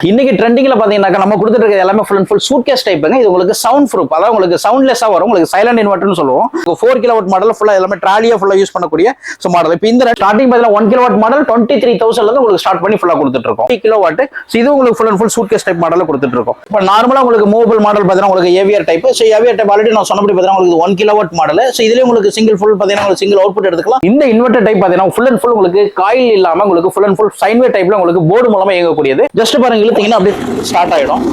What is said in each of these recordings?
இன்னைக்கு ட்ரெண்டிங்ல பாத்தீங்கன்னா நம்ம கொடுத்துட்டு எல்லாமே ஃபுல் அண்ட் ஃபுல் சூட்கேஸ் டைப்புங்க. இது உங்களுக்கு சவுண்ட் ப்ரூஃப், அதாவது உங்களுக்கு சவுண்ட்லெஸ்ஸா வரும். உங்களுக்கு சைலண்ட் இன்வெர்டர்னு சொல்லுவோம். 4 கிலோவாட் மாடல் ஃபுல்லா எல்லாமே ட்ராலியா ஃபுல்லா யூஸ் பண்ணக்கூடிய மாடல். இப்போ இந்த ஸ்டார்டிங் பாத்தீங்கன்னா 1 கிலோவாட் மாடல் 23,000 இருந்து உங்களுக்கு ஸ்டார்ட் பண்ணி ஃபுல்லா கொடுத்துட்டு இருக்கோம். 3 கிலோவாட் இது உங்களுக்கு full and full suitcase type model கொடுத்துட்டு இருக்கோம். இப்போ நார்மலா உங்களுக்கு மூவபிள் மாடல் பாத்தீங்கன்னா உங்களுக்கு AVR type. So AVR type already நான் சொன்னபடி பாத்தீங்கன்னா உங்களுக்கு 1 கிலோவாட் மாடல். ஸோ இதுலயே உங்களுக்கு சிங்கிள் ஃபுல் பாத்தீங்கன்னா உங்களுக்கு சிங்கிள் அவுட்புட் எடுத்துக்கலாம். இந்த இன்வெர்டர் டைப் பாத்தீங்கன்னா ஃபுல் அண்ட் ஃபுல் உங்களுக்கு காயில் இல்லாம உங்களுக்கு ஃபுல் அண்ட் ஃபுல் சைன்வே டைப்ல உங்களுக்கு போர்டு மூலமா இயங்கக்கூடியது. ஜஸ்ட் பாருங்க, இழுத்தீங்கன்னா அப்படியே ஸ்டார்ட் ஆயிடும்.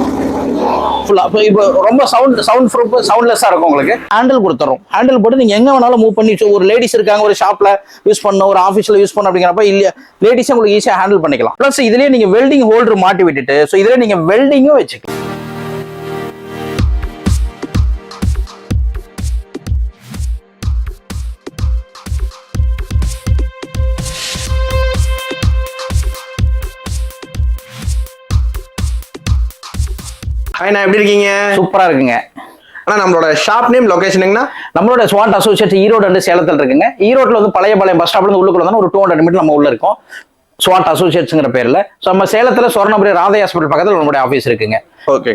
இப்போ ரொம்ப சவுண்ட் ப்ரூஃப் சவுண்ட்லெஸ்ஸா இருக்கும். உங்களுக்கு ஹேண்டில் கொடுத்துறோம். ஹேண்டில் போட்டு நீங்க எங்க வேணாலும் மூவ் பண்ணி, ஒரு லேடிஸ் இருக்காங்க ஒரு ஷாப்ல யூஸ் பண்ண, ஒரு ஆஃபீஸ்ல யூஸ் பண்ண அப்படிங்கிறப்ப இல்ல லேடிஸ் உங்களுக்கு ஈஸியா ஹேண்டில் பண்ணிக்கலாம். பிளஸ் இதுலயே நீங்க வெல்டிங் ஹோல்டர் மாட்டி விட்டுட்டு சோ இதுல நீங்க வெல்டிங்கும் வச்சுக்கலாம். ஹாய், நான் எப்படி இருக்கீங்க? சூப்பரா இருக்குங்க. ஆனா நம்மளோட ஷாப் நேம் லொகேஷனுங்கண்ணா, நம்மளோட ஸ்வாட் அசோசியேட் ஈரோடு அண்ட் சேலத்தில் இருக்குங்க. ஈரோட்ல வந்து பழைய பஸ் ஸ்டாப்ல இருந்து உள்ளுக்குள்ள வந்து ஒரு 200 மீட்டர் நம்ம உள்ள இருக்கோம். ஸ்வாட் அசோசியேட்ஸ்ங்கிற பேர்ல. நம்ம சேலத்துல சொர்ணபுரி ராதை ஹாஸ்பிட்டல் பக்கத்துல நம்மளுடைய ஆஃபீஸ் இருக்குங்க.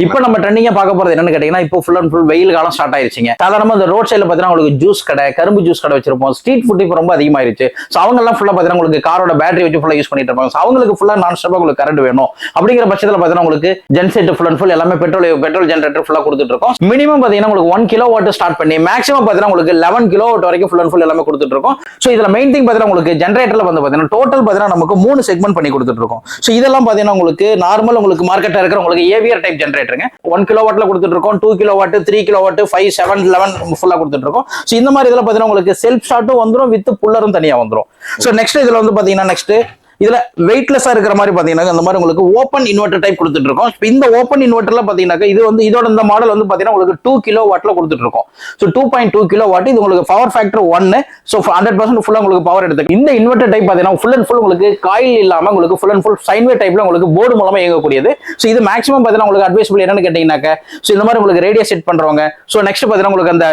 இப்போ நம்ம ட்ரெண்டிங்கா பார்க்க போறது என்னன்னு கேட்டீங்கன்னா, இப்போ ஃபுல் அண்ட் ஃபுல் வெயில் காலம் ஸ்டார்ட் ஆயிருச்சுங்க. சாதாரணமா இந்த ரோட் சைட்ல பாத்தீங்கன்னா உங்களுக்கு ஜூஸ் கடை, கரும்பு ஜூஸ் கடை வச்சிருப்போம். ஸ்ட்ரீட் ஃபுட் இப்போ ரொம்ப அதிகமாயிருச்சு. ஸோ அவங்க எல்லாம் ஃபுல்லா பாத்தீங்கன்னா உங்களுக்கு காரோட பேட்டரி வச்சு ஃபுல்லா யூஸ் பண்ணிட்டு இருப்பாங்க. அவங்களுக்கு ஃபுல்லா நான் ஸ்டாப்பா உங்களுக்கு கரண்ட் வேணும் அப்படிங்கிற பட்சத்தில் பாத்தீங்கன்னா உங்களுக்கு ஜென்செட் ஃபுல் அண்ட் ஃபுல் எல்லாமே பெட்ரோல் ஜென்ரேட்டர் ஃபுல்லா கொடுத்துட்டு இருக்கோம். மினிமம் பாத்தீங்கன்னா உங்களுக்கு 1 கிலோவாட் ஸ்டார்ட் பண்ணி மேக்ஸிமம் பாத்தீங்கன்னா உங்களுக்கு 11 கிலோவாட் வரைக்கும் ஃபுல் அண்ட் ஃபுல் எல்லாமே கொடுத்துட்டு இருக்கோம். ஸோ இதுல மெயின் திங் பாத்தீங்கன்னா உங்களுக்கு ஜென்ரேட்டர்ல வந்து பாத்தீங்கன்னா டோட்டல் பாத்தீங்கன்னா நமக்கு 3 செக்மெண்ட் பண்ணி கொடுத்துட்டு இருக்கோம். ஸோ இதெல்லாம் பாத்தீங்கன்னா உங்களுக்கு நார்மல் உங்களுக்கு மார்க்கெட்ல இருக்கிற உங்களுக்கு ஏவிஆர் டைப் ஜென்ரேட்டருங்க. 1 கிலோவாட்ல கொடுத்துட்டு இருக்கோம், 2 கிலோவாட், 3 கிலோவாட், 5, 7, 11 ஃபுல்லா கொடுத்துட்டு இருக்கோம். சோ இந்த மாதிரி இதுல பாத்தீங்கன்னா உங்களுக்கு செல்ஃப் ஸ்டார்ட்டும் வந்துரும், வித் புல்லரும் தனியா வந்துரும். சோ நெக்ஸ்ட் இதுல வந்து பாத்தீங்கன்னா நெக்ஸ்ட் இதுல வெயிட்லெஸ்ஸா இருக்கிற மாதிரி பாத்தீங்கன்னா இந்த மாதிரி உங்களுக்கு ஓப்பன் இன்வெர்டர் டைப் கொடுத்துட்டு இருக்கோம். இந்த ஓப்பன் இன்வெர்டர்ல பாத்தீங்கன்னா இது வந்து இதோட இந்த மாடல் வந்து பாத்தீங்கன்னா உங்களுக்கு 2 கிலோவாட்ல கொடுத்துட்டு இருக்கோம். ஸோ 2.2 கிலோவாட் இது உங்களுக்கு பவர் ஃபேக்டர் 1. ஸோ 100% ஃபுல்லா உங்களுக்கு பவர் எடுத்துக்கும். இந்த இன்வெர்டர் டைப் பாத்தீங்கன்னா ஃபுல் அண்ட் ஃபுல் உங்களுக்கு காயில் இல்லாம உங்களுக்கு ஃபுல் அண்ட் ஃபுல் சைன்வே டைப்ல உங்களுக்கு போர்டு மூலமா இயங்கக்கூடியது. ஸோ இது மேக்ஸிமம் பாத்தீங்கன்னா உங்களுக்கு அட்வைசபிள் என்னன்னு கேட்டீங்கன்னாக்க, ஸோ இந்த மாதிரி உங்களுக்கு ரேடியோ செட் பண்றவங்க, ஸோ நெக்ஸ்ட் பாத்தீங்கன்னா உங்களுக்கு அந்த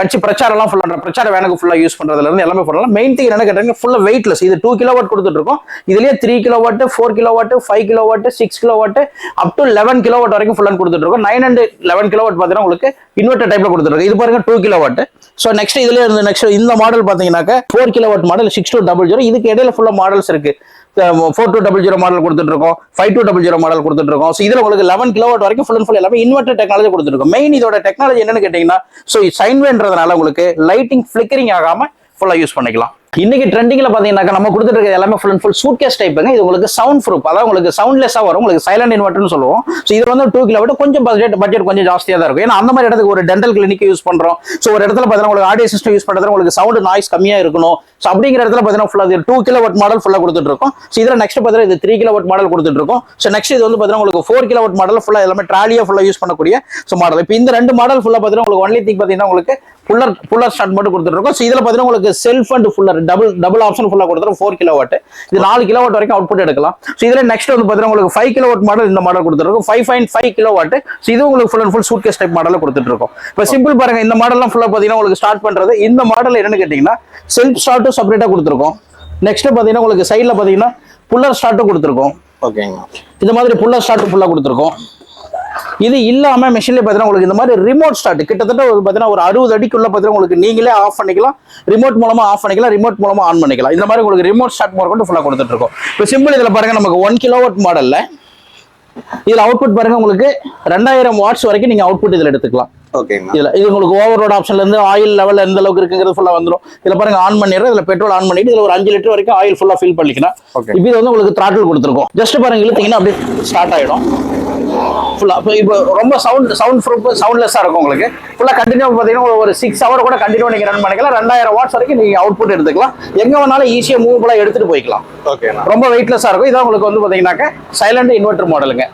கட்சி பிரச்சாரம் எல்லாம் ஃபுல்லா பிரச்சார வேனுக்கு ஃபுல்லா யூஸ் பண்றதுல இருந்து எல்லாமே பண்ணலாம். மெயின் திங் என்னன்னு கேட்டீங்கன்னா ஃபுல்லா வெயிட்லெஸ். இது 2 கிலோவாட் கொடுத்துட்டு இருக்கோம். இதுலயே 3 kilowatt, 4 kilowatt, 5 kilowatt, 6 kilowatt up to 11 kilowatt வரைக்கும் ஃபுல் அண்ட் கொடுத்துட்டு இருக்கோம். 9 and 11 கிலோவாட் பாத்தீங்கன்னா உங்களுக்கு இன்வெர்டர் டைப்ல கொடுத்துட்டு இருக்கு. இது பாருங்க 2 கிலோவாட். சோ நெக்ஸ்ட் இதுல இருந்து நெக்ஸ்ட் இந்த மாடல் பாத்தீங்கன்னாக்க 4 கிலோவாட் மாடல் 6200. இதுக்கு இடையில ஃபுல்லா மாடல்ஸ் இருக்கு. 4200 மாடல் கொடுத்துட்டு இருக்கோம், 5200 மாடல் கொடுத்துட்டு இருக்கோம். ஸோ இதுல உங்களுக்கு 11 கிலோவாட் வரைக்கும் ஃபுல் அண்ட் ஃபுல் எல்லாமே இன்வெர்டர் டெக்னாலஜி கொடுத்துட்டு இருக்கோம். மெயின் இதோட டெக்னாலஜி என்னன்னு கேட்டீங்கன்னா, ஸோ சைன்வேன்றதுனால உங்களுக்கு லைட்டிங் ஃபிளிக்கரிங் ஆகாம ஃபுல்லா யூஸ் பண்ணிக்கலாம். இன்னைக்கு ட்ரெண்டிங்ல பாத்தீங்கன்னா நம்ம கொடுத்துட்டு இருக்க எல்லாமே ஃபுல் அண்ட் ஃபுல் சூட்கேஸ் டைப்புங்க. இது உங்களுக்கு சவுண்ட் ப்ரூஃப், அதாவது உங்களுக்கு சவுண்ட்லெஸ்ஸா வரும். உங்களுக்கு சைலண்ட் இன்வெர்டர்னு சொல்லுவோம். ஸோ இது வந்து 2 கிலோவாட் கொஞ்சம் பட்ஜெட் கொஞ்சம் ஜாஸ்தியா தான் இருக்கும். ஏன்னா அந்த மாதிரி இடத்துக்கு ஒரு டென்டல் கிளினிக் யூஸ் பண்றோம். ஸோ ஒரு இடத்துல பாத்தீங்கன்னா உங்களுக்கு ஆடியோ சிஸ்டம் யூஸ் பண்றது உங்களுக்கு சவுண்ட் நாய்ஸ் கம்மியா இருக்கணும். ஸோ அப்படிங்கிற இடத்துல பாத்தீங்கன்னா ஃபுல்லா 2 கிலோவாட் மாடல் ஃபுல்லா கொடுத்துட்டு இருக்கோம். ஸோ இதுல நெக்ஸ்ட் பாத்தீங்கன்னா இது 3 கிலோவாட் மாடல் கொடுத்துட்டு இருக்கோம். ஸோ நெக்ஸ்ட் இது வந்து பாத்தீங்கன்னா உங்களுக்கு 4 கிலோவாட் மாடல் ஃபுல்லா எல்லாமே ட்ராலியா ஃபுல்லா யூஸ் பண்ணக்கூடிய மாடல். இப்போ இந்த 2 மாடல் ஃபுல்லா பாத்தீங்கன்னா உங்களுக்கு ஒன்லி திங் பாத்தீங்கன்னா உங்களுக்கு புல்லர் ஸ்டார்ட் மட்டும் கொடுத்துட்டு இருக்கோம். ஸோ இதுல பாத்தீங்கன்னா உங்களுக்கு self and fuller double option ஃபுல்லா கொடுத்துரும். 4 கிலோவாட் இது 4 கிலோவாட் வரைக்கும் அவுட்புட் எடுக்கலாம். ஸோ இதுல நெக்ஸ்ட் வந்து பாத்தீங்கன்னா உங்களுக்கு 5 கிலோவாட் மாடல் இந்த மாடல் கொடுத்துருக்கோம். 5.5 கிலோவாட். ஸோ இது உங்களுக்கு full and full suitcase type model கொடுத்துட்டு இருக்கோம். இப்போ சிம்பிள் பாருங்க, இந்த மாடல்லாம் ஃபுல்லா பாத்தீங்கன்னா உங்களுக்கு ஸ்டார்ட் பண்றது இந்த மாடல் என்னன்னு கேட்டீங்கன்னா செல்ஃப் ஸ்டார்ட்டும் செப்பரேட்டா கொடுத்துருக்கோம். நெக்ஸ்ட் பாத்தீங்கன்னா உங்களுக்கு சைட்ல பாத்தீங்கன்னா புல்லர் ஸ்டார்ட்டும் கொடுத்துருக்கோம். ஓகேங்க, இந்த மாதிரி புல்லர் ஸ்டார்ட் ஃபுல்லா கொடுத்துருக்கோம். இது இல்லாம மெஷின்ல பாத்தீங்கன்னா உங்களுக்கு இந்த மாதிரி ரிமோட் ஸ்டார்ட் கிட்டத்தட்ட பாத்தீங்கன்னா ஒரு 60 அடிக்குள்ள பாத்தீங்கன்னா உங்களுக்கு நீங்களே ஆஃப் பண்ணிக்கலாம், ரிமோட் மூலமா ஆஃப் பண்ணிக்கலாம், ரிமோட் மூலமா ஆன் பண்ணிக்கலாம். இந்த மாதிரி உங்களுக்கு ரிமோட் ஸ்டார்ட் கொண்டு ஃபுல்லா கொடுத்துட்டு இருக்கோம். இப்போ சிம்பிள் இதுல பாருங்க நமக்கு 1 கிலோவாட் மாடல்ல இதுல அவுட்புட் பாருங்க உங்களுக்கு 2000 வாட்ஸ் வரைக்கும் நீங்க அவுட்புட் இதுல எடுத்துக்கலாம். இது உங்களுக்கு ஓவர்லோட் ஆப்ஷன்ல இருந்து ஆயில் லெவல் எந்த அளவுக்கு இருக்குங்கிறது ஃபுல்லா வந்துடும். இதுல பாருங்க ஆன் பண்ணிடுறோம். இதுல பெட்ரோல் ஆன் பண்ணிட்டு இதுல ஒரு 5 லிட்டர் வரைக்கும் ஆயில் ஃபுல்லா ஃபில் பண்ணிக்கலாம். இப்போ இது வந்து உங்களுக்கு த்ராட்டில் கொடுத்துருக்கோம். ஜஸ்ட் பாருங்க இழுத்தீங்கன்னா அப்படியே ஸ்டார்ட் ஆயிடும் ஃபுல்லா. இப்போ ரொம்ப சவுண்ட் ப்ரூஃப் சவுண்ட்லெஸ்ஸா இருக்கும். உங்களுக்கு ஃபுல்லா கண்டினியூ பாத்தீங்கன்னா ஒரு 6 ஹவர் கூட கண்டினியூ நீங்க ரன் பண்ணிக்கலாம். 2000 வாட்ஸ் வரைக்கும் நீங்க அவுட்புட் எடுத்துக்கலாம். எங்க வேணாலும் ஈஸியா மூவபிளா எடுத்துட்டு போய்க்கலாம். ரொம்ப வெயிட்லெஸ்ஸா இருக்கும். இதான் உங்களுக்கு வந்து பாத்தீங்கன்னாக்க சைலண்ட் இன்வெர்டர் மாடலுங்க.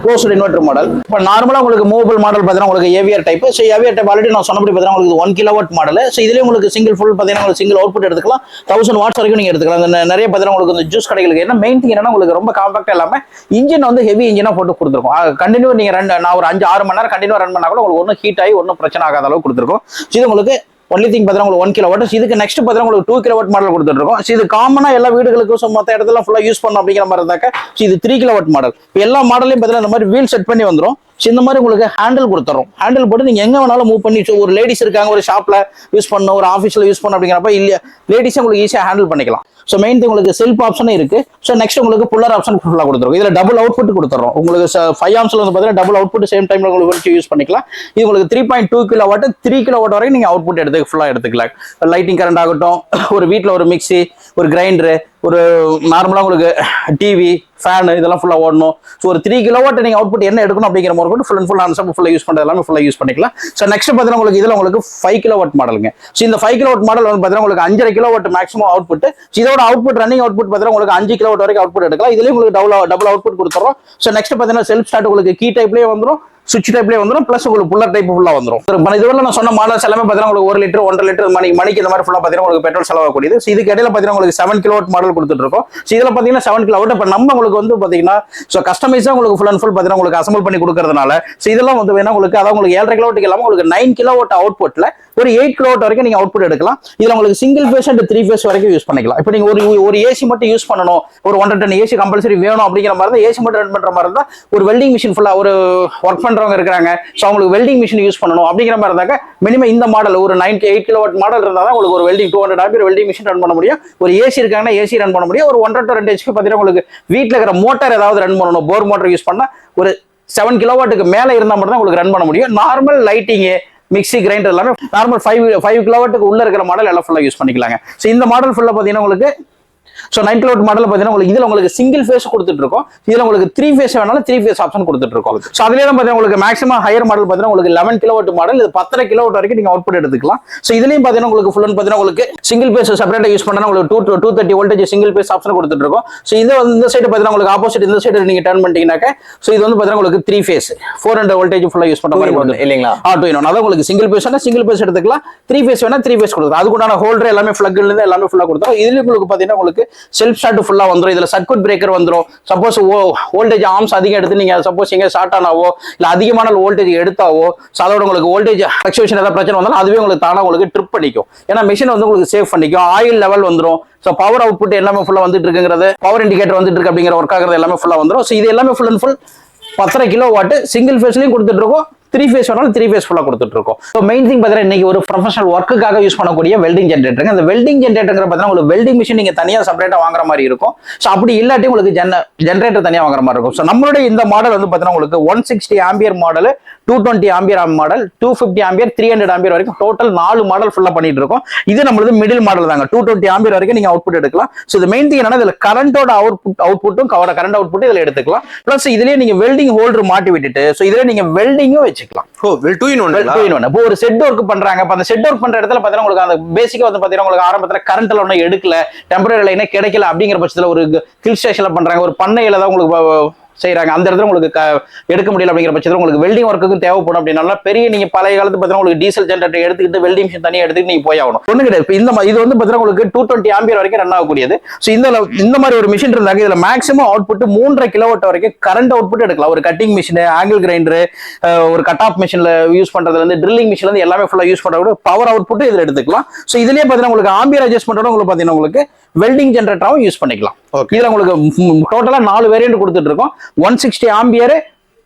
Closed inverter model. இப்போ நார்மலா உங்களுக்கு மூவபிள் மாடல் பாத்தீங்கன்னா உங்களுக்கு AVR type. So AVR type already நான் சொன்னபடி பாத்தீங்கன்னா உங்களுக்கு 1 கிலோவாட் மாடல். ஸோ இதுலயே உங்களுக்கு சிங்கிள் ஃபுல் பாத்தீங்கன்னா உங்களுக்கு சிங்கிள் அவுட்புட் எடுத்துக்கலாம். 1000 வாட்ஸ் வரைக்கும் நீங்க எடுத்துக்கலாம். நிறைய பாத்தீங்கன்னா உங்களுக்கு இந்த ஜூஸ் கடைகளுக்கு என்ன மெயின் திங் என்னன்னா உங்களுக்கு ரொம்ப காம்பாக்டா இல்லாம இன்ஜின் வந்து ஹெவி இன்ஜினா போட்டு கொடுத்துருக்கோம். கண்டினியூ நீங்க நான் ஒரு 5-6 மணி நேரம் கண்டினியூ ரன் பண்ணா கூட உங்களுக்கு ஒன்றும் ஹீட் ஆகி ஒன்றும் பிரச்சனை ஆகாத அளவுக்கு கொடுத்துருக்கோம். இது உங்களுக்கு ஒன்லி திங் பார்த்தீங்கன்னா உங்களுக்கு 1 கிலோவாட். இதுக்கு நெக்ஸ்ட் பார்த்தீங்கன்னா உங்களுக்கு 2 கிலோவாட் மாடல் கொடுத்துட்டு இருக்கோம். இது காமனா எல்லா வீடுகளுக்கும் மொத்த இடத்துல ஃபுல்லா யூஸ் பண்ணணும் அப்படிங்கிற மாதிரி இருந்தாக்க இது 3 கிலோவாட் மாடல். எல்லா மாடலையும் பார்த்தீங்கன்னா இந்த மாதிரி வீல் செட் பண்ணி வந்துடும். இந்த மாதிரி உங்களுக்கு ஹேண்டில் கொடுத்துறோம். ஹேண்டில் போட்டு நீங்க எங்க வேணாலும் மூவ் பண்ணி, ஒரு லேடிஸ் இருக்காங்க ஒரு ஷாப்ல யூஸ் பண்ணணும், ஒரு ஆஃபீஸ்ல யூஸ் பண்ணணும் அப்படிங்கிறப்ப இல்ல லேடிஸே உங்களுக்கு ஈஸியா ஹேண்டில் பண்ணிக்கலாம். ஸோ மெயின் திங் உங்களுக்கு செல்ஃப் ஆப்ஷனும் இருக்கு. ஸோ நெக்ஸ்ட் உங்களுக்கு புல்லர் ஆப்ஷன் ஃபுல்லாக கொடுத்துருக்கும். இதுல டபுள் அவுட்புட் கொடுத்துறோம். உங்களுக்கு 5 ஆம்ஸ்ல வந்து பார்த்தீங்கன்னா டபுள் அவுட்புட் சேம் டைம்ல உங்களுக்கு யூஸ் பண்ணிக்கலாம். இது உங்களுக்கு 3.2 கிலோவாட் 3 கிலோவாட் வரைக்கும் நீங்க அவுட்புட் ஃபுல்லா எடுத்துக்கலாம். லைட்டிங் கரண்ட் ஆகட்டும், ஒரு வீட்டில் ஒரு மிக்சி, ஒரு கிரைண்டரு, ஒரு நார்மலா உங்களுக்கு டிவி, ஃபேன் இதெல்லாம் ஃபுல்லா ஓடணும். ஸோ ஒரு 3 கிலோவாட் நீங்க அவுட்புட் என்ன எடுக்கணும் அப்படிங்கிற மாதிரி கூட ஃபுல்லா யூஸ் பண்றது எல்லாமே ஃபுல்லா யூஸ் பண்ணிக்கலாம். ஸோ நெக்ஸ்ட் பார்த்தீங்கன்னா உங்களுக்கு இதுல உங்களுக்கு 5 கிலோவாட் மாடலுங்க. ஸோ இந்த 5 கிலோவாட் மாடல் வந்து பார்த்தீங்கன்னா உங்களுக்கு 5.5 கிலோவாட் மேக்ஸிமம் அவுட்புட். இதோட அவுட்புட் ரன்னிங் அவுட்புட் பார்த்தீங்கன்னா உங்களுக்கு 5 கிலோவாட் வரைக்கும் அவுட்புட் எடுக்கலாம். இதுலயும் உங்களுக்கு டபுள் அவுட்புட் கொடுத்துறோம். ஸோ நெக்ஸ்ட் பார்த்தீங்கன்னா செல்ஃப் ஸ்டார்ட் உங்களுக்கு கீ டைப்லேயே வந்துடும், சுவிட்ச் டைப்லேயே வந்துடும், பிளஸ் உங்களுக்கு புல்லர் டைப் ஃபுல்லா வந்துடும். இதுவரை நான் சொன்ன மாடல்ஸ் எல்லாமே பார்த்தீங்கன்னா உங்களுக்கு 1 லிட்டர் 1.5 லிட்டர் மணிக்கு இந்த மாதிரி ஃபுல்லா பார்த்தீங்கன்னா உங்களுக்கு பெட்ரோல் செலவாகக்கூடியது. ஸோ இதுக்கு இடையில பார்த்தீங்கன்னா உங்களுக்கு 7 கிலோவாட் மாடல் கொடுத்துட்டு இருக்கோம். ஸோ இதுல பார்த்தீங்கன்னா 7 கிலோவாட். இப்போ நம்ம உங்களுக்கு வந்து பார்த்தீங்கன்னா ஸோ கஸ்டமைஸா உங்களுக்கு ஃபுல் அண்ட் ஃபுல் பார்த்தீங்கன்னா உங்களுக்கு அசம்பிள் பண்ணி கொடுக்கறதுனால ஸோ இதெல்லாம் வந்து வேணா உங்களுக்கு அதாவது உங்களுக்கு 7.5 கிலோவாட் இல்லாமல் உங்களுக்கு 9 கிலோவாட் அவுட்புட்ல ஒரு 8 கிலோவாட் வரைக்கும் நீங்க அவுட்புட் எடுக்கலாம். இதுல உங்களுக்கு சிங்கிள் பேஸ் அண்ட் 3 பேஸ் வரைக்கும் யூஸ் பண்ணிக்கலாம். இப்போ நீங்க ஒரு ஏசி மட்டும் யூஸ் பண்ணணும், ஒரு 1 டன் ஏசி கம்பல்சரி வேணும் அப்படிங்கிற மாதிரி தான் ஏசி மட்டும் ரன் பண்ற மாதிரி இருந்தா, ஒரு வெல்டிங் மிஷின் ஃபுல்லா ஒரு ஒர்க் பண்றவங்க இருக்காங்க, ஸோ அவங்களுக்கு வெல்டிங் மிஷின் யூஸ் பண்ணணும் அப்படிங்கிற மாதிரி இருந்தாக்க மினிமம் இந்த மாடல் ஒரு 8 கிலோவாட் மாடல் இருந்தால் தான் உங்களுக்கு ஒரு welding 200 ampere welding machine run பண்ண முடியும். ஒரு ஏசி இருக்காங்கன்னா ஏசி ரன் பண்ண முடியும். ஒரு 1.5 to 2 HP பார்த்தீங்கன்னா உங்களுக்கு வீட்டில் இருக்கிற மோட்டார் ஏதாவது ரன் பண்ணணும், போர் மோட்டர் யூஸ் பண்ணா ஒரு 7 கிலோவாட்டுக்கு மேல இருந்தால் மட்டும் தான் உங்களுக்கு ரன் பண்ண முடியும். நார்மல் லைட்டிங், மிக்சி, கிரைண்டர் எல்லாமே நார்மல் 5 கிலோவாட்டுக்கு உள்ள இருக்கிற மாடல் எல்லாம் ஃபுல்லா யூஸ் பண்ணிக்கலாங்க. ஸோ இந்த மாடல் ஃபுல்லா பார்த்தீங்கன்னா உங்களுக்கு ஸோ 9 கிலோவாட் மாடல் பார்த்தீங்கன்னா உங்களுக்கு இதுல உங்களுக்கு சிங்கிள் ஃபேஸ் கொடுத்துட்டு இருக்கோம். இதுல உங்களுக்கு 3 ஃபேஸ் வேணாலும் 3 ஃபேஸ் ஆப்ஷன் கொடுத்துட்டு இருக்கோம். ஸோ அதுலேயே தான் பார்த்தீங்கன்னா உங்களுக்கு மேக்ஸிமம் ஹையர் மாடல் பார்த்தீங்கன்னா உங்களுக்கு 11 கிலோவாட் மாடல், இது 10.5 கிலோவாட் வரைக்கும் நீங்க அவுட்புட் எடுத்துக்கலாம். ஸோ இதுலயும் பார்த்தீங்கன்னா உங்களுக்கு ஃபுல் பார்த்தீங்கன்னா உங்களுக்கு சிங்கிள் ஃபேஸ் செப்பரேட்டா யூஸ் பண்ணா உங்களுக்கு 230 வோல்டேஜ் சிங்கிள் ஃபேஸ் ஆப்ஷன் கொடுத்துட்டு இருக்கோம். ஸோ இது வந்து இந்த சைடு பார்த்தீங்கன்னா உங்களுக்கு ஆப்போசிட் இந்த சைடு நீங்க டர்ன் பண்ணிட்டீங்கன்னாக்க ஸோ இது வந்து பார்த்தீங்கன்னா உங்களுக்கு 3 ஃபேஸ் 400 வோல்டேஜ் ஃபுல்லா யூஸ் பண்ற மாதிரி கொடுத்து இல்லைங்களா? அதான் உங்களுக்கு சிங்கிள் ஃபேஸ் வேணா சிங்கிள் ஃபேஸ் எடுத்துக்கலாம், 3 ஃபேஸ் வேணா 3 ஃபேஸ் கொடுத்துரும். அதுக்குண்டான ஹோல்டர் எல்லாமே பிளக்ல இருந்து எல்லாமே ஃபுல்லா கொடுத்துரும். இதுல உங்களுக்கு பார்த்தீங்கன்னா உங்களுக்கு செல்ஃப் ஸ்டார்ட் ஃபுல்லா வந்துரும். இதுல சர்க்யூட் பிரேக்கர் வந்துரும். சப்போஸ் வோல்டேஜ் ஆர்ம்ஸ் அதிகம் எடுத்து நீங்க சப்போஸ் எங்க ஷார்ட் ஆனாவோ இல்ல அதிகமான வோல்டேஜ் எடுத்தாவோ அதோட உங்களுக்கு வோல்டேஜ் ஃபிளக்சுவேஷன் ஏதாவது பிரச்சனை வந்தாலும் அதுவே உங்களுக்கு தானா உங்களுக்கு ட்ரிப் பண்ணிக்கும். ஏன்னா மிஷின் வந்து உங்களுக்கு சேவ் பண்ணிக்கும். ஆயில் லெவல் வந்துரும். ஸோ பவர் அவுட்புட் எல்லாமே ஃபுல்லா வந்துட்டு இருக்குங்கிறது, பவர் இண்டிகேட்டர் வந்துட்டு இருக்கு அப்படிங்கிற ஒர்க் ஆகிறது எல்லாமே ஃபுல்லா வந்துரும். ஸோ இது எல்லாமே full and full 10.5 kilowatt single ஃபேஸ்லயும் கொடுத்துட்டு இருக்கோம், 3 ஃபேஸ் வேணாலும் 3 ஃபேஸ் ஃபுல்லா கொடுத்துட்டு இருக்கோம். ஸோ மெயின் திங் பார்த்தீங்கன்னா இன்னைக்கு ஒரு ப்ரொஃபஷனல் ஒர்க்குக்காக யூஸ் பண்ணக்கூடிய வெல்டிங் ஜென்ரேட்டர். அந்த வெல்டிங் ஜென்ரேட்டர் பார்த்தீங்கன்னா உங்களுக்கு வெல்டிங் மிஷின் நீங்க தனியா செப்பரேட்டா வாங்குற மாதிரி இருக்கும். ஸோ அப்படி இல்லாட்டி உங்களுக்கு ஜென்ரேட்டர் தனியா வாங்குற மாதிரி இருக்கும். ஸோ நம்மளுடைய இந்த மாடல் வந்து பார்த்தீங்கன்னா உங்களுக்கு 160 ampere model, 220 ampere model, 250 ampere, 300 ampere வரைக்கும் டோட்டல் 4 மாடல் ஃபுல்லா பண்ணிட்டு இருக்கோம். இது நம்மளது மிடில் மாடல் தாங்க. 220 ஆம்பியர் வரைக்கும் நீங்க அவுட்புட் எடுக்கலாம். ஸோ இது மெயின் திங் என்னன்னா இதுல கரண்டோட அவுட்புட்டும் கரண்ட் அவுட்புட் இதுல எடுத்துக்கலாம். பிளஸ் இதுலயே நீங்க வெல்டிங் ஹோல்டர் மாட்டி விட்டுட்டு ஸோ இதுல நீங்க வெல்டிங்கும் வச்சுக்கலாம். இப்போ ஒரு செட் ஒர்க் பண்றாங்க. அந்த செட் ஒர்க் பண்ற இடத்துல பாத்தீங்கன்னா உங்களுக்கு அந்த பேசிக்கா வந்து பாத்தீங்கன்னா உங்களுக்கு ஆரம்பத்துல கரண்ட்ல ஒன்னும் எடுக்கல, டெம்பரரி லைனே கிடைக்கல அப்படிங்கிற பட்சத்துல ஒரு ஹில் ஸ்டேஷன்ல பண்றாங்க, ஒரு பண்ணையில தான் உங்களுக்கு செய்யறாங்க, அந்த இடத்துல உங்களுக்கு எடுக்க முடியல அப்படிங்கிற பட்சத்தில் உங்களுக்கு வெல்டிங் ஒர்க்குக்கும் தேவைப்படும். அப்படின்னா பெரிய நீங்க பழைய காலத்து பார்த்தீங்கன்னா உங்களுக்கு டீசல் ஜென்ரேட்டர் எடுத்துக்கிட்டு வெல்டிங் மிஷின் தனியாக எடுத்துக்கிட்டு நீங்க போய் ஆகணும். ஒண்ணு கிடையாது. இது வந்து பார்த்தீங்கன்னா உங்களுக்கு 220 ஆம்பியர் வரைக்கும் ரன் ஆகக்கூடியது. ஸோ இந்த மாதிரி ஒரு மிஷின் இருந்தாங்க. இதுல மேக்ஸிமம் அவுட்புட் 3.5 கிலோவாட் வரைக்கும் கரண்ட் அவுட்புட் எடுக்கலாம். ஒரு கட்டிங் மிஷின், ஆங்கிள் கிரைண்டர், ஒரு கட் ஆஃப் மிஷின்ல யூஸ் பண்றதுல இருந்து ட்ரில்லிங் மிஷின்ல இருந்து எல்லாமே ஃபுல்லா யூஸ் பண்ற பவர் அவுட்புட் இதுல எடுத்துக்கலாம். ஸோ இதுலயே பார்த்தீங்கன்னா உங்களுக்கு ஆம்பியர் அட்ஜஸ்ட்மெண்டோட உங்களுக்கு பார்த்தீங்கன்னா உங்களுக்கு வெல்டிங் ஜென்ரேட்டராகவும் யூஸ் பண்ணிக்கலாம். இதுல உங்களுக்கு டோட்டலா 4 வேரியன்ட் கொடுத்துட்டு இருக்கோம். 160 ஆம்பியர்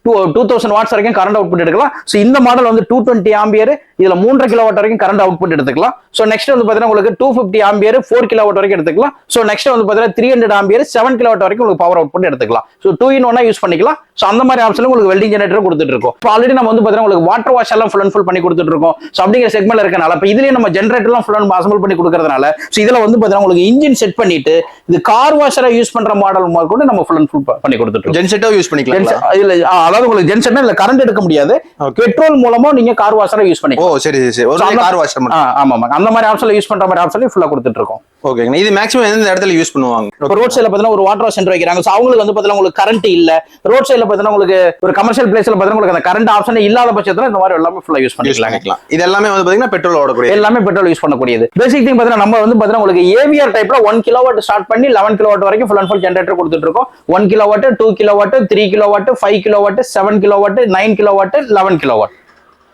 2000 வாட்ஸ் வரைக்கும் கரண்ட் அவுட்புட் எடுக்கலாம். ஸோ இந்த மாடல் வந்து 220 ஆம்பியர், இதுல 3.5 கிலோவாட் வரைக்கும் கரண்ட் அவுட்புட் எடுத்துக்கலாம். ஸோ நெக்ஸ்ட் வந்து பாத்தீங்கன்னா உங்களுக்கு 250 ஆம்பியர் 4 கிலோவாட் வரைக்கும் எடுத்துக்கலாம். ஸோ நெக்ஸ்ட் வந்து பாத்தீங்கன்னா 300 ஆம்பியர் 7 கிலோவாட் வரைக்கும் உங்களுக்கு பவர் அவுட்புட் எடுத்துக்கலாம். ஸோ 2-in-1 யூஸ் பண்ணிக்கலாம். ஸோ அந்த மாதிரி ஆப்ஷன் உங்களுக்கு வெல்டிங் ஜெனரேட்டர் கொடுத்துட்டு இருக்கோம். இப்போ ஆல்ரெடி நம்ம வந்து பாத்தீங்கன்னா உங்களுக்கு வாட்டர் வாஷ் எல்லாம் ஃபுல் அண்ட் ஃபுல் பண்ணி கொடுத்துட்டு இருக்கோம். ஸோ அப்படிங்கிற செக்மெண்ட்ல இருக்கனால இப்போ இதுலயே நம்ம ஜென்ரேட்டர்லாம் ஃபுல் அண்ட் அசம்பிள் பண்ணி கொடுக்கறதுனால ஸோ இதுல வந்து பாத்தீங்கன்னா உங்களுக்கு இன்ஜின் செட் பண்ணிட்டு இது கார் வாஷரா யூஸ் பண்ற மாடல் கூட நம்ம ஃபுல் அண்ட் ஃபுல் பண்ணி கொடுத்துட்டு ஜென்செட்டா யூஸ் பண்ணிக்கலாம். இல்ல அதாவது உங்களுக்கு ஜென்செட்னா இல்ல கரண்ட் எடுக்க முடியாது, பெட்ரோல் மூலமா நீங்க கார் வாஷரா யூஸ் பண்ணிக்கலாம். ஓ சரி சரி, ஒரு கார் வாஷர் மட்டும். ஆமா அந்த மாதிரி ஆப்ஷன்ல யூஸ் பண்ற மாதிரி ஆப்ஷன்ல ஃபுல்லா கொடுத்துட்டு இருக்கோம். ஓகேங்க. இது மேக்ஸிமம் எந்த இடத்துல யூஸ் பண்ணுவாங்க? இப்போ ரோட் சைடுல பாத்தீங்கன்னா ஒரு வாட்டர் வாஷ் சென்டர் வைக்கிறாங்க. சோ அவங்களுக்கு வந்து பாத்தீங்கன்னா உங்களுக்கு கரண்ட் இல்ல, ரோட் சைடுல பாத்தீங்கன்னா உங்களுக்கு ஒரு கமர்ஷியல் பிளேஸ்ல பாத்தீங்கன்னா உங்களுக்கு அந்த கரண்ட் ஆப்ஷன் இல்லாத பட்சத்துல இந்த மாதிரி எல்லாமே ஃபுல்லா யூஸ் பண்ணிக்கலாம். இது எல்லாமே வந்து பாத்தீங்கன்னா பெட்ரோல் ஓடக்கூடிய, எல்லாமே பெட்ரோல் யூஸ் பண்ணக்கூடியது. பேசிக் திங் பாத்தீங்கன்னா நம்ம வந்து பாத்தீங்கன்னா உங்களுக்கு ஏவிஆர் டைப்ல 1 கிலோவாட் ஸ்டார்ட் பண்ணி 11 கிலோவாட் வரைக்கும் ஃபுல் அண்ட் ஃபுல் ஜெனரேட்டர் கொடுத்துட்டு இருக்கோம். 1 kilowatt, 2 kilowatt, 3 kilowatt, 5 kilowatt, 7 kilowatt, 9 kilowatt, 11 kilowatt.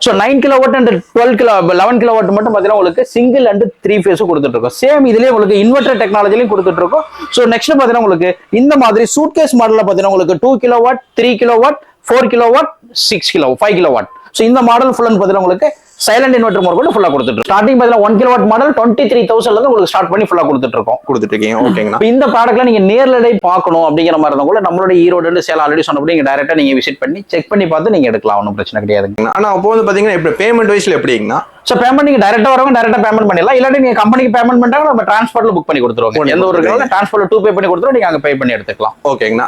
So 9 kilowatt and 11 kilowatt மட்டும் பார்த்தீங்கன்னா உங்களுக்கு சிங்கிள் அண்ட் 3 ஃபேஸும் கொடுத்துட்டு இருக்கோம். சேம் இதுலேயே உங்களுக்கு இன்வெர்டர் டெக்னாலஜிலையும் கொடுத்துட்டு இருக்கோம். ஸோ நெக்ஸ்ட் பார்த்தீங்கன்னா உங்களுக்கு இந்த மாதிரி சூட்கேஸ் மாடலில் பார்த்தீங்கன்னா உங்களுக்கு 2 kilowatt, 3 kilowatt, 4 kilowatt, 5 kilowatt. So இந்த மாடல் ஃபுல் பார்த்தீங்கன்னா உங்களுக்கு சைலண்ட் இன்வெர்டர் மோட் கூட ஃபுல்லா கொடுத்துட்டு இருக்கோம். ஸ்டார்டிங் பார்த்தீங்கன்னா 1 கிலோவாட் மாடல் 23,000 இருந்து உங்களுக்கு ஸ்டார்ட் பண்ணி ஃபுல்லா கொடுத்துட்டு இருக்கீங்க. ஓகேங்கண்ணா. இந்த ப்ராடக்ட்ல நீங்க நேர்லடை பார்க்கணும் அப்படிங்கிற மாதிரி இருந்தா கூட நம்மளோட ஈரோடு சேலம் ஆல்ரெடி சொன்னபடி நீங்க டைரக்டா நீங்க விசிட் பண்ணி செக் பண்ணி பார்த்து நீங்க எடுக்கலாம். ஒன்றும் பிரச்சனை கிடையாதுங்க. ஆனா அப்போ வந்து பாத்தீங்கன்னா இப்ப பேமெண்ட் வைஸ்ல எப்படிங்கண்ணா? ஸோ பேமெண்ட் நீங்க டைரக்டா வரவங்க டைரக்டா பேமெண்ட் பண்ணிடலாம். இல்லாட்டி நீங்க கம்பெனிக்கு பேமெண்ட் பண்ணாங்க நம்ம டிரான்ஸ்போர்ட்ல புக் பண்ணி கொடுத்துருவோம். எந்த ஒரு டிரான்ஸ்போர்ட்ல 2 பே பண்ணி கொடுத்துருவோம். நீங்க அங்க பே பண்ணி எடுத்துக்கலாம். ஓகேங்கண்ணா.